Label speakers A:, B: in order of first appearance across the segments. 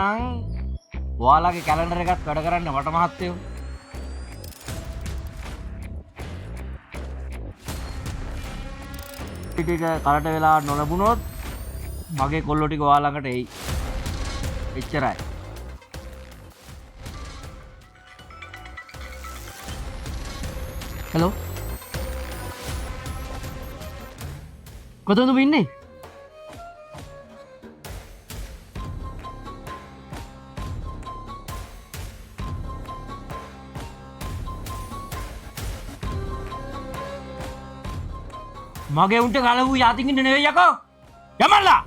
A: නම් ඔයාලගේ කැලෙන්ඩර් එකත් වැඩ කරන්න මට මහත්තයෝ. ටික කරට වෙලා නොලැබුණොත් මගේ කොල්ලෝ ටික ඔයා ළඟට එයි. එච්චරයි.
B: හලෝ කොතනද ඔබ ඉන්නේ?
A: මගේ උන්ට ගලවූ යාතිකින්ට නෙවෙයි යකෝ. යමල්ලා.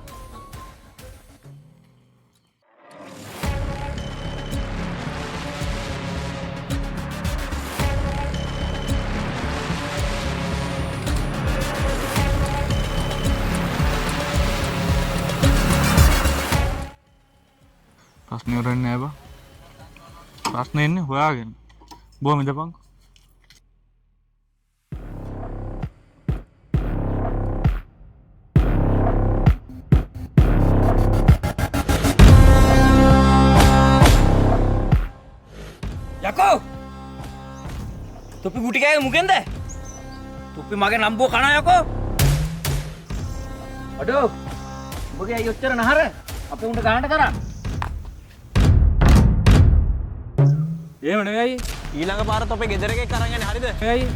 C: ප්‍රශ්නේ උරන්නේ නැහැ බා. ප්‍රශ්නේ එන්නේ හොයාගෙන. බොහොම ඉඳපන්.
A: යකෝ තොපි ගුටි කෑවේ මුකෙන්ද? තොපි මගේ නම්බුව කන යකෝ. අඩෝ උඹගේ අය ඔච්චර නහර අපේ උන්ට ගහන්න කරා.
C: එහෙම නෙවෙයි.
D: ඊළඟ පාරත් අපේ ගෙදර එකෙක් අරන් යන්නේ හරිද?
C: නෙවෙයි.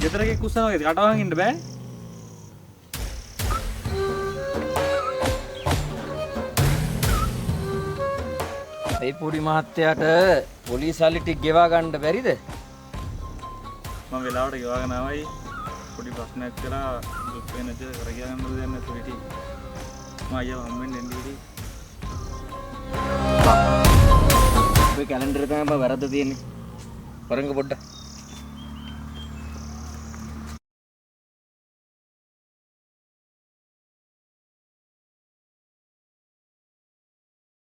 C: ගෙදර එකේ කුස්සනවා වගේ කටවහන් ඉන්න බෑ.
A: ඒ පුරි මහත්තයාට පොලිසාලි ටික ගෙවා ගන්න බැරිද?
C: මම වෙලාවට ගෙවාගෙන ආවයි. පොඩි ප්‍රශ්නයක් කරා දුක් වෙන දේ කරගියා ගන්නද දැන් නැතුව හිටි. මම අයියව හම්බෙන්න එන්නේ ඉතින්.
A: ඔබේ කැලෙන්ඩර් එක තමයි වැරද්ද තියෙන්නේ. වරංග පොඩ්ඩක්.